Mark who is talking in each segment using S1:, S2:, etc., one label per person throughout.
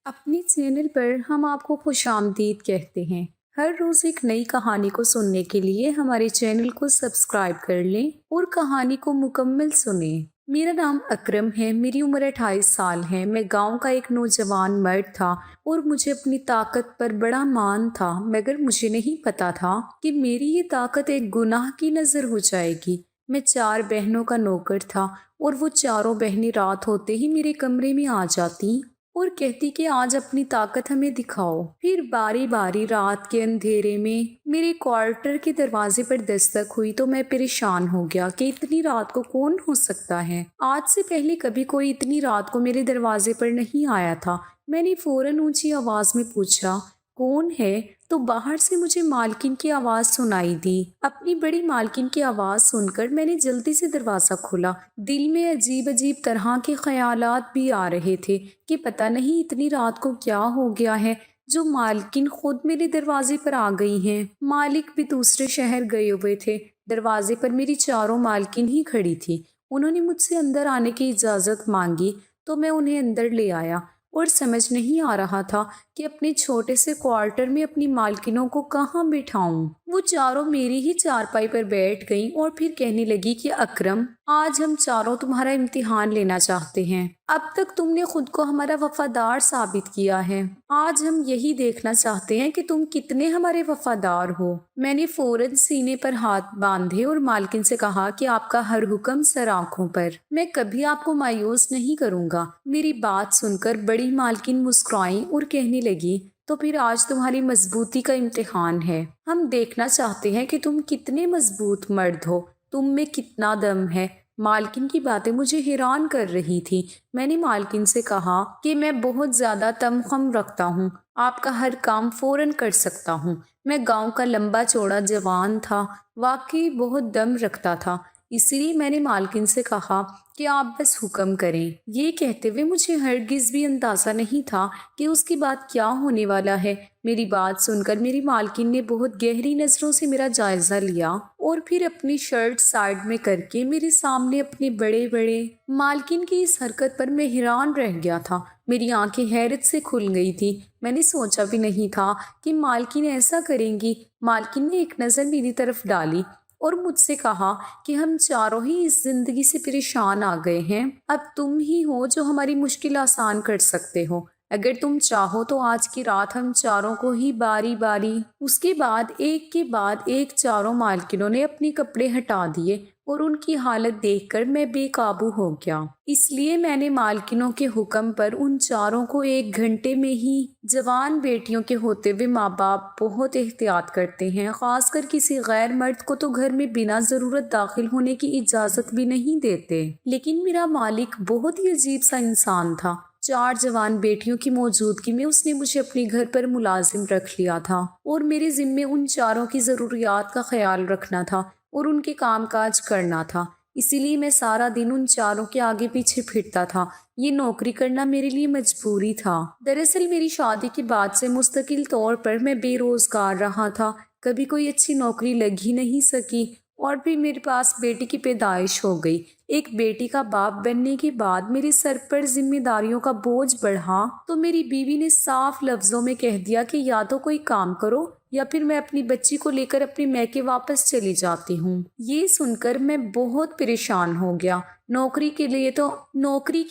S1: اپنی چینل پر ہم آپ کو خوش آمدید کہتے ہیں۔ ہر روز ایک نئی کہانی کو سننے کے لیے ہمارے چینل کو سبسکرائب کر لیں اور کہانی کو مکمل سنیں۔ میرا نام اکرم ہے، میری عمر 28 سال ہے۔ میں گاؤں کا ایک نوجوان مرد تھا اور مجھے اپنی طاقت پر بڑا مان تھا، مگر مجھے نہیں پتا تھا کہ میری یہ طاقت ایک گناہ کی نظر ہو جائے گی۔ میں 4 بہنوں کا نوکر تھا اور وہ چاروں بہنیں رات ہوتے ہی میرے کمرے میں آ جاتی اور کہتی کہ آج اپنی طاقت ہمیں دکھاؤ۔ پھر باری باری رات کے اندھیرے میں میرے کوارٹر کے دروازے پر دستک ہوئی تو میں پریشان ہو گیا کہ اتنی رات کو کون ہو سکتا ہے۔ آج سے پہلے کبھی کوئی اتنی رات کو میرے دروازے پر نہیں آیا تھا۔ میں نے فوراً اونچی آواز میں پوچھا، کون ہے؟ تو باہر سے مجھے مالکن کی آواز سنائی دی۔ اپنی بڑی مالکن کی آواز سن کر میں نے جلدی سے دروازہ کھولا۔ دل میں عجیب عجیب طرح کے خیالات بھی آ رہے تھے کہ پتہ نہیں اتنی رات کو کیا ہو گیا ہے جو مالکن خود میرے دروازے پر آ گئی ہیں۔ مالک بھی دوسرے شہر گئے ہوئے تھے۔ دروازے پر میری چاروں مالکن ہی کھڑی تھی۔ انہوں نے مجھ سے اندر آنے کی اجازت مانگی تو میں انہیں اندر لے آیا اور سمجھ نہیں آ رہا تھا کہ اپنے چھوٹے سے کوارٹر میں اپنی مالکنوں کو کہاں بٹھاؤں۔ وہ چاروں میری ہی چارپائی پر بیٹھ گئیں اور پھر کہنے لگی کہ اکرم، آج ہم چاروں تمہارا امتحان لینا چاہتے ہیں۔ اب تک تم نے خود کو ہمارا وفادار ثابت کیا ہے، آج ہم یہی دیکھنا چاہتے ہیں کہ تم کتنے ہمارے وفادار ہو۔ میں نے فوراً سینے پر ہاتھ باندھے اور مالکن سے کہا کہ آپ کا ہر حکم سر آنکھوں پر، میں کبھی آپ کو مایوس نہیں کروں گا۔ میری بات سن کر بڑی مالکن مسکرائیں اور کہنے لگی، تو پھر آج تمہاری مضبوطی کا امتحان ہے۔ ہم دیکھنا چاہتے ہیں کہ تم کتنے مضبوط مرد ہو، تم میں کتنا دم ہے۔ مالکن کی باتیں مجھے حیران کر رہی تھی۔ میں نے مالکن سے کہا کہ میں بہت زیادہ تمخم رکھتا ہوں، آپ کا ہر کام فوراً کر سکتا ہوں۔ میں گاؤں کا لمبا چوڑا جوان تھا، واقعی بہت دم رکھتا تھا، اسی لیے میں نے مالکن سے کہا کہ آپ بس حکم کریں۔ یہ کہتے ہوئے مجھے ہرگز بھی اندازہ نہیں تھا کہ اس کی بات کیا ہونے والا ہے۔ میری بات سن کر میری مالکن نے بہت گہری نظروں سے میرا جائزہ لیا اور پھر اپنی شرٹ سائڈ میں کر کے میرے سامنے اپنے بڑے بڑے۔ مالکن کی اس حرکت پر میں حیران رہ گیا تھا، میری آنکھیں حیرت سے کھل گئی تھی۔ میں نے سوچا بھی نہیں تھا کہ مالکن ایسا کریں گی۔ مالکن نے ایک نظر میری طرف ڈالی اور مجھ سے کہا کہ ہم چاروں ہی اس زندگی سے پریشان آ گئے ہیں، اب تم ہی ہو جو ہماری مشکل آسان کر سکتے ہو۔ اگر تم چاہو تو آج کی رات ہم چاروں کو ہی باری باری۔ اس کے بعد ایک کے بعد ایک چاروں مالکنوں نے اپنے کپڑے ہٹا دیے اور ان کی حالت دیکھ کر میں بے قابو ہو گیا۔ اس لیے میں نے مالکنوں کے حکم پر ان چاروں کو 1 گھنٹے میں ہی۔ جوان بیٹیوں کے ہوتے ہوئے ماں باپ بہت احتیاط کرتے ہیں، خاص کر کسی غیر مرد کو تو گھر میں بنا ضرورت داخل ہونے کی اجازت بھی نہیں دیتے۔ لیکن میرا مالک بہت ہی عجیب سا انسان تھا۔ 4 جوان بیٹیوں کی موجودگی میں اس نے مجھے اپنے گھر پر ملازم رکھ لیا تھا اور میرے ذمے ان چاروں کی ضروریات کا خیال رکھنا تھا اور ان کے کام کاج کرنا تھا۔ اسی لیے میں سارا دن ان چاروں کے آگے پیچھے پھرتا تھا۔ یہ نوکری کرنا میرے لیے مجبوری تھا۔ دراصل میری شادی کے بعد سے مستقل طور پر میں بے روزگار رہا تھا، کبھی کوئی اچھی نوکری لگ ہی نہیں سکی، اور پھر میرے پاس بیٹی کی پیدائش ہو گئی۔ ایک بیٹی کا باپ بننے کے بعد میرے سر پر ذمہ داریوں کا بوجھ بڑھا تو میری بیوی نے صاف لفظوں میں کہہ دیا کہ یا تو کوئی کام کرو یا پھر میں اپنی بچی کو لے کر اپنے میکے واپس چلی جاتی ہوں۔ یہ سن کر میں بہت پریشان ہو گیا۔ نوکری کے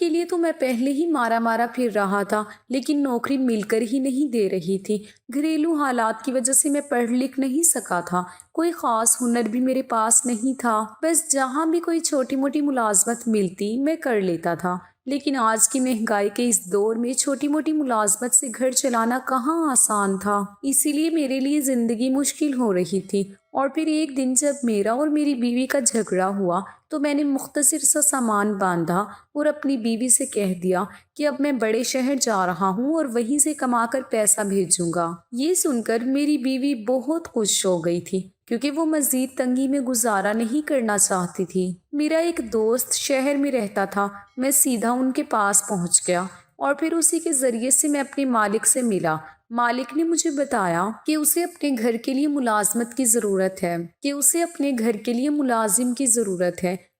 S1: لیے تو میں پہلے ہی مارا مارا پھر رہا تھا، لیکن نوکری مل کر ہی نہیں دے رہی تھی۔ گھریلو حالات کی وجہ سے میں پڑھ لکھ نہیں سکا تھا، کوئی خاص ہنر بھی میرے پاس نہیں تھا، بس جہاں بھی کوئی چھوٹی موٹی ملازمت ملتی میں کر لیتا تھا۔ لیکن آج کی مہنگائی کے اس دور میں چھوٹی موٹی ملازمت سے گھر چلانا کہاں آسان تھا، اسی لیے میرے لیے زندگی مشکل ہو رہی تھی۔ اور پھر ایک دن جب میرا اور میری بیوی کا جھگڑا ہوا تو میں نے مختصر سا سامان باندھا اور اپنی بیوی سے کہہ دیا کہ اب میں بڑے شہر جا رہا ہوں اور وہیں سے کما کر پیسہ بھیجوں گا۔ یہ سن کر میری بیوی بہت خوش ہو گئی تھی کیونکہ وہ مزید تنگی میں گزارا نہیں کرنا چاہتی تھی۔ میرا ایک دوست شہر میں رہتا تھا، میں سیدھا ان کے پاس پہنچ گیا اور پھر اسی کے ذریعے سے میں اپنے مالک سے ملا۔ مالک نے مجھے بتایا کہ اسے اپنے گھر کے لیے ملازم کی ضرورت ہے۔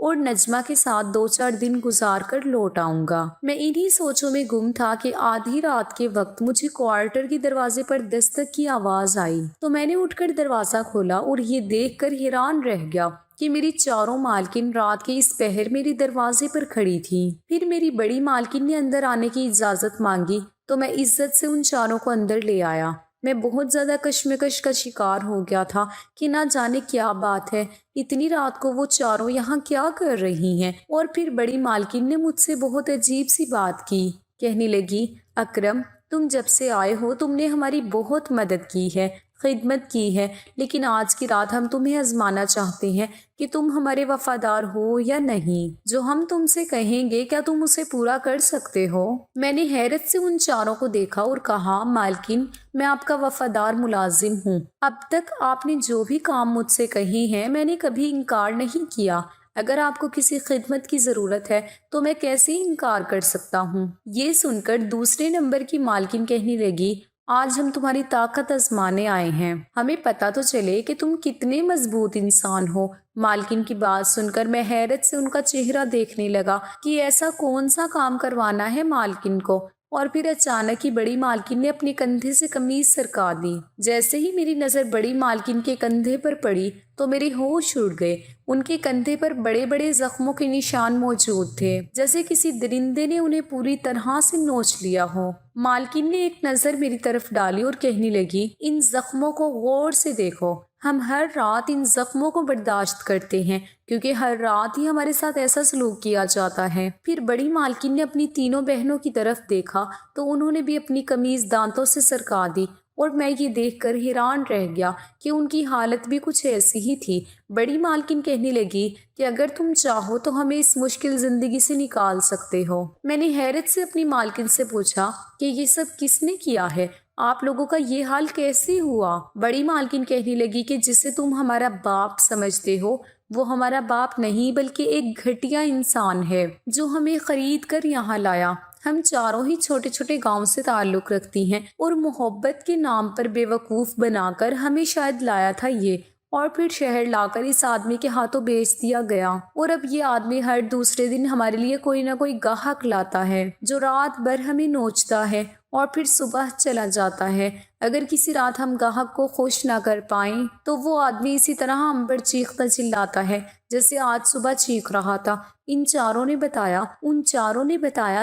S1: اور نجمہ کے ساتھ 2-4 دن گزار کر لوٹ آؤں گا۔ میں انہی سوچوں میں گم تھا کہ آدھی رات کے وقت مجھے کوارٹر کے دروازے پر دستک کی آواز آئی تو میں نے اٹھ کر دروازہ کھولا اور یہ دیکھ کر حیران رہ گیا کہ میری چاروں مالکن رات کے اس پہر میرے دروازے پر کھڑی تھیں۔ پھر میری بڑی مالکن نے اندر آنے کی اجازت مانگی تو میں عزت سے ان چاروں کو اندر لے آیا۔ میں بہت زیادہ کشمکش کا شکار ہو گیا تھا کہ نہ جانے کیا بات ہے، اتنی رات کو وہ چاروں یہاں کیا کر رہی ہیں۔ اور پھر بڑی مالکن نے مجھ سے بہت عجیب سی بات کی، کہنے لگی، اکرم تم جب سے آئے ہو تم نے ہماری بہت مدد کی ہے، خدمت کی ہے، لیکن آج کی رات ہم تمہیں آزمانا چاہتے ہیں کہ تم ہمارے وفادار ہو یا نہیں۔ جو ہم تم سے کہیں گے کیا تم اسے پورا کر سکتے ہو؟ میں نے حیرت سے ان چاروں کو دیکھا اور کہا، مالکن میں آپ کا وفادار ملازم ہوں، اب تک آپ نے جو بھی کام مجھ سے کہے ہیں میں نے کبھی انکار نہیں کیا۔ اگر آپ کو کسی خدمت کی ضرورت ہے تو میں کیسے انکار کر سکتا ہوں؟ یہ سن کر دوسرے نمبر کی مالکن کہنے لگی، آج ہم تمہاری طاقت آزمانے آئے ہیں، ہمیں پتہ تو چلے کہ تم کتنے مضبوط انسان ہو۔ مالکن کی بات سن کر میں حیرت سے ان کا چہرہ دیکھنے لگا کہ ایسا کون سا کام کروانا ہے مالکن کو، اور پھر اچانک ہی بڑی مالکن نے اپنے کندھے سے قمیض سرکا دی۔ جیسے ہی میری نظر بڑی مالکن کے کندھے پر پڑی تو میرے ہوش اڑ گئے۔ ان کے کندھے پر بڑے بڑے زخموں کے نشان موجود تھے، جیسے کسی درندے نے انہیں پوری طرح سے نوچ لیا ہو۔ مالکن نے ایک نظر میری طرف ڈالی اور کہنے لگی، ان زخموں کو غور سے دیکھو، ہم ہر رات ان زخموں کو برداشت کرتے ہیں کیونکہ ہر رات ہی ہمارے ساتھ ایسا سلوک کیا جاتا ہے۔ پھر بڑی مالکن نے اپنی تینوں بہنوں کی طرف دیکھا تو انہوں نے بھی اپنی قمیض دانتوں سے سرکا دی، اور میں یہ دیکھ کر حیران رہ گیا کہ ان کی حالت بھی کچھ ایسی ہی تھی۔ بڑی مالکن کہنے لگی کہ اگر تم چاہو تو ہمیں اس مشکل زندگی سے نکال سکتے ہو۔ میں نے حیرت سے اپنی مالکن سے پوچھا کہ یہ سب کس نے کیا ہے، آپ لوگوں کا یہ حال کیسے ہوا؟ بڑی مالکن کہنے لگی کہ جسے تم ہمارا باپ سمجھتے ہو وہ ہمارا باپ نہیں بلکہ ایک گھٹیا انسان ہے جو ہمیں خرید کر یہاں لایا۔ ہم چاروں ہی چھوٹے چھوٹے گاؤں سے تعلق رکھتی ہیں اور محبت کے نام پر بے وقوف بنا کر ہمیں شاید لایا تھا یہ، اور پھر شہر لا کر اس آدمی کے ہاتھوں بیچ دیا گیا، اور اب یہ آدمی ہر دوسرے دن ہمارے لیے کوئی نہ کوئی گاہک لاتا ہے جو رات بھر ہمیں نوچتا ہے اور پھر صبح چلا جاتا ہے۔ اگر کسی رات ہم گاہک کو خوش نہ کر پائیں تو وہ آدمی اسی طرح ہم پر چیختا چلاتا ہے جیسے آج صبح چیخ رہا تھا۔ ان چاروں نے بتایا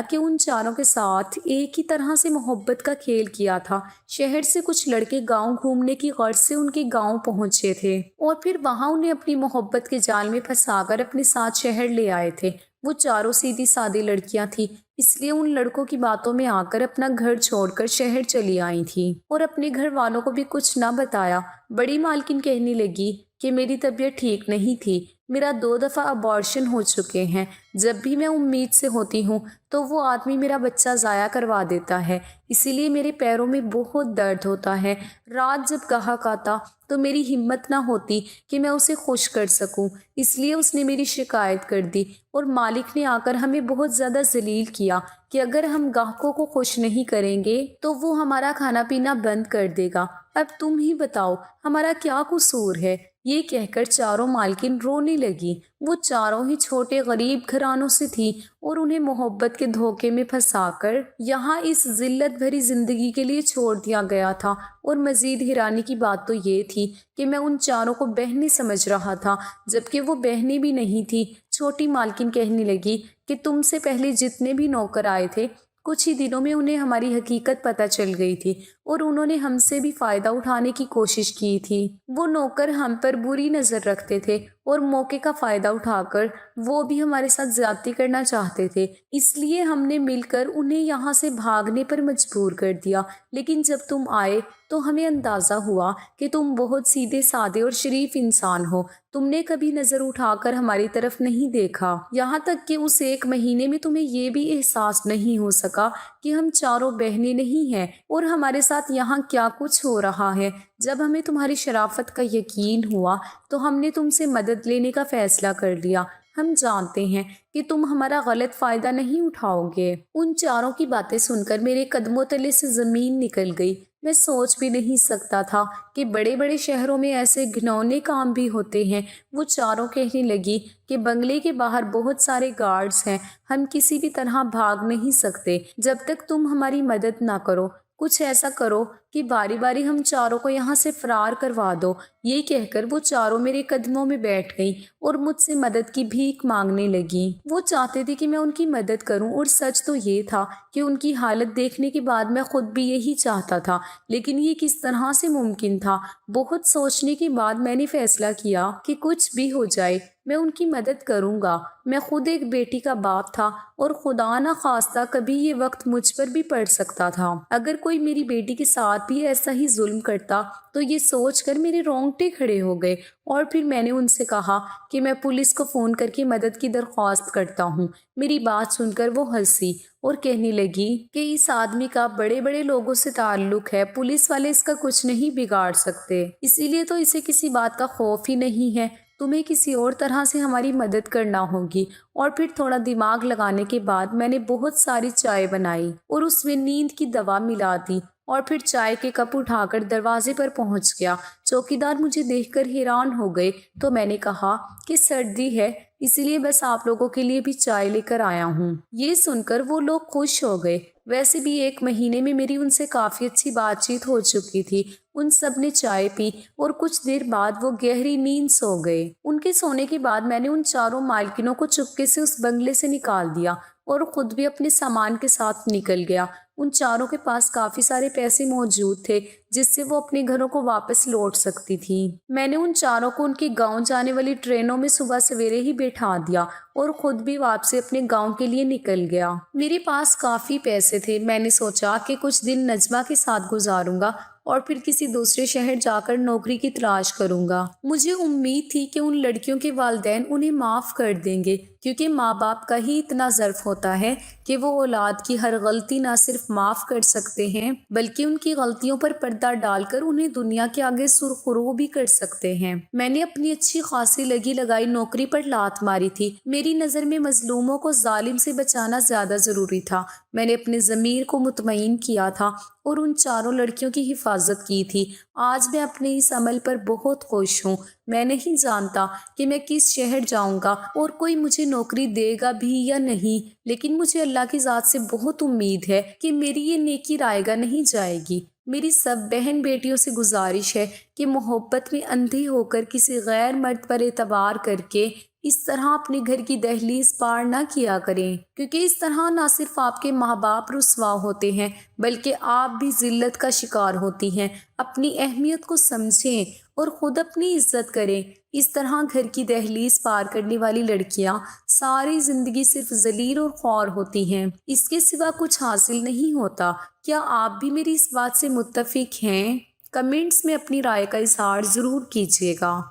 S1: کہ ان چاروں کے ساتھ ایک ہی طرح سے محبت کا کھیل کیا تھا۔ شہر سے کچھ لڑکے گاؤں گھومنے کی غرض سے ان کے گاؤں پہنچے تھے اور پھر وہاں انہیں اپنی محبت کے جال میں پھنسا کر اپنے ساتھ شہر لے آئے تھے۔ وہ چاروں سیدھی سادی لڑکیاں تھیں، اس لیے ان لڑکوں کی باتوں میں آ کر اپنا گھر چھوڑ کر شہر چلی آئی تھیں اور اپنے گھر والوں کو بھی کچھ نہ بتایا۔ بڑی مالکن کہنے لگی کہ میری طبیعت ٹھیک نہیں تھی، میرا 2 دفعہ ابارشن ہو چکے ہیں، جب بھی میں امید سے ہوتی ہوں تو وہ آدمی میرا بچہ ضائع کروا دیتا ہے، اسی لیے میرے پیروں میں بہت درد ہوتا ہے۔ رات جب گاہک آتا تو میری ہمت نہ ہوتی کہ میں اسے خوش کر سکوں، اس لیے اس نے میری شکایت کر دی اور مالک نے آ کر ہمیں بہت زیادہ ذلیل کیا کہ اگر ہم گاہکوں کو خوش نہیں کریں گے تو وہ ہمارا کھانا پینا بند کر دے گا۔ اب تم ہی بتاؤ ہمارا کیا قصور ہے؟ یہ کہہ کر چاروں مالکن رونے لگی۔ وہ چاروں ہی چھوٹے غریب گھرانوں سے تھیں اور انہیں محبت کے دھوکے میں پھنسا کر یہاں اس ذلت بھری زندگی کے لیے چھوڑ دیا گیا تھا۔ اور مزید حیرانی کی بات تو یہ تھی کہ میں ان چاروں کو بہنیں سمجھ رہا تھا جبکہ وہ بہنیں بھی نہیں تھی۔ چھوٹی مالکن کہنے لگی کہ تم سے پہلے جتنے بھی نوکر آئے تھے کچھ ہی دنوں میں انہیں ہماری حقیقت پتہ چل گئی تھی اور انہوں نے ہم سے بھی فائدہ اٹھانے کی کوشش کی تھی۔ وہ نوکر ہم پر بری نظر رکھتے تھے اور موقع کا فائدہ اٹھا کر وہ بھی ہمارے ساتھ زیادتی کرنا چاہتے تھے، اس لیے ہم نے مل کر انہیں یہاں سے بھاگنے پر مجبور کر دیا۔ لیکن جب تم آئے تو ہمیں اندازہ ہوا کہ تم بہت سیدھے سادے اور شریف انسان ہو، تم نے کبھی نظر اٹھا کر ہماری طرف نہیں دیکھا، یہاں تک کہ اس 1 مہینے میں تمہیں یہ بھی احساس نہیں ہو سکا کہ ہم چاروں بہنیں نہیں ہیں اور ہمارے ساتھ یہاں کیا کچھ ہو رہا ہے۔ جب ہمیں تمہاری شرافت کا یقین ہوا تو ہم نے تم سے مدد لینے کا فیصلہ کر لیا۔ ہم جانتے ہیں کہ تم ہمارا غلط فائدہ نہیں اٹھاؤ گے۔ ان چاروں کی باتیں سن کر میرے قدموں تلے سے زمین نکل گئی۔ میں سوچ بھی نہیں سکتا تھا کہ بڑے بڑے شہروں میں ایسے گھنونے کام بھی ہوتے ہیں۔ وہ چاروں کہنے لگی کہ بنگلے کے باہر بہت سارے گارڈز ہیں، ہم کسی بھی طرح بھاگ نہیں سکتے جب تک تم ہماری مدد نہ کرو۔ کچھ ایسا کرو کہ باری باری ہم چاروں کو یہاں سے فرار کروا دو۔ یہ کہہ کر وہ چاروں میرے قدموں میں بیٹھ گئیں اور مجھ سے مدد کی بھیک مانگنے لگیں۔ وہ چاہتے تھے کہ میں ان کی مدد کروں، اور سچ تو یہ تھا کہ ان کی حالت دیکھنے کے بعد میں خود بھی یہی چاہتا تھا، لیکن یہ کس طرح سے ممکن تھا؟ بہت سوچنے کے بعد میں نے فیصلہ کیا کہ کچھ بھی ہو جائے میں ان کی مدد کروں گا۔ میں خود ایک بیٹی کا باپ تھا اور خدا نہ خواستہ کبھی یہ وقت مجھ پر بھی پڑ سکتا تھا۔ اگر کوئی میری بیٹی کے ساتھ بھی ایسا ہی ظلم کرتا تو یہ سوچ کر میرے رونگٹے کھڑے ہو گئے، اور پھر میں نے ان سے کہا کہ میں پولیس کو فون کر کے مدد کی درخواست کرتا ہوں۔ میری بات سن کر وہ ہنسی اور کہنے لگی کہ اس آدمی کا بڑے بڑے لوگوں سے تعلق ہے، پولیس والے اس کا کچھ نہیں بگاڑ سکتے، اسی لیے تو اسے کسی بات کا خوف ہی نہیں ہے۔ تمہیں کسی اور طرح سے ہماری مدد کرنا ہوگی۔ اور پھر تھوڑا دماغ لگانے کے بعد میں نے بہت ساری چائے بنائی اور اس میں نیند کی دوا ملا دی، اور پھر چائے کے کپ اٹھا کر دروازے پر پہنچ گیا۔ چوکیدار مجھے دیکھ کر حیران ہو گئے تو میں نے کہا کہ سردی ہے، اسی لیے بس آپ لوگوں کے لیے بھی چائے لے کر آیا ہوں۔ یہ سن کر وہ لوگ خوش ہو گئے۔ ویسے بھی 1 مہینے میں میری ان سے کافی اچھی بات چیت ہو چکی تھی۔ ان سب نے چائے پی اور کچھ دیر بعد وہ گہری نیند سو گئے۔ ان کے سونے کے بعد میں نے ان چاروں مالکنوں کو چپکے سے اس بنگلے سے نکال دیا اور خود بھی اپنے سامان کے ساتھ نکل گیا۔ ان چاروں کے پاس کافی سارے پیسے موجود تھے جس سے وہ اپنے گھروں کو واپس لوٹ سکتی تھی۔ میں نے ان چاروں کو ان کے گاؤں جانے والی ٹرینوں میں صبح سویرے ہی بٹھا دیا اور خود بھی واپسی اپنے گاؤں کے لیے نکل گیا۔ میرے پاس کافی پیسے تھے۔ میں نے سوچا کہ کچھ دن نجمہ کے ساتھ گزاروں گا اور پھر کسی دوسرے شہر جا کر نوکری کی تلاش کروں گا۔ مجھے امید تھی کہ ان لڑکیوں کے والدین انہیں معاف کر دیں گے، کیونکہ ماں باپ کا ہی اتنا ظرف ہوتا ہے کہ وہ اولاد کی ہر غلطی نہ صرف معاف کر سکتے ہیں بلکہ ان کی غلطیوں پر پردہ ڈال کر انہیں دنیا کے آگے سرخرو بھی کر سکتے ہیں۔ میں نے اپنی اچھی خاصی لگی لگائی نوکری پر لات ماری تھی۔ میری نظر میں مظلوموں کو ظالم سے بچانا زیادہ ضروری تھا۔ میں نے اپنے ضمیر کو مطمئن کیا تھا اور ان چاروں لڑکیوں کی حفاظت کی تھی۔ آج میں اپنے اس عمل پر بہت خوش ہوں۔ میں نہیں جانتا کہ میں کس شہر جاؤں گا اور کوئی مجھے نوکری دے گا بھی یا نہیں، لیکن مجھے اللہ کی ذات سے بہت امید ہے کہ میری یہ نیکی رائے گا نہیں جائے گی۔ میری سب بہن بیٹیوں سے گزارش ہے کہ محبت میں اندھے ہو کر کسی غیر مرد پر اعتبار کر کے اس طرح اپنے گھر کی دہلیز پار نہ کیا کریں، کیونکہ اس طرح نہ صرف آپ کے ماں باپ رسوا ہوتے ہیں بلکہ آپ بھی ذلت کا شکار ہوتی ہیں۔ اپنی اہمیت کو سمجھیں اور خود اپنی عزت کریں۔ اس طرح گھر کی دہلیز پار کرنے والی لڑکیاں ساری زندگی صرف ذلیل اور خوار ہوتی ہیں، اس کے سوا کچھ حاصل نہیں ہوتا۔ کیا آپ بھی میری اس بات سے متفق ہیں؟ کمنٹس میں اپنی رائے کا اظہار ضرور کیجیے گا۔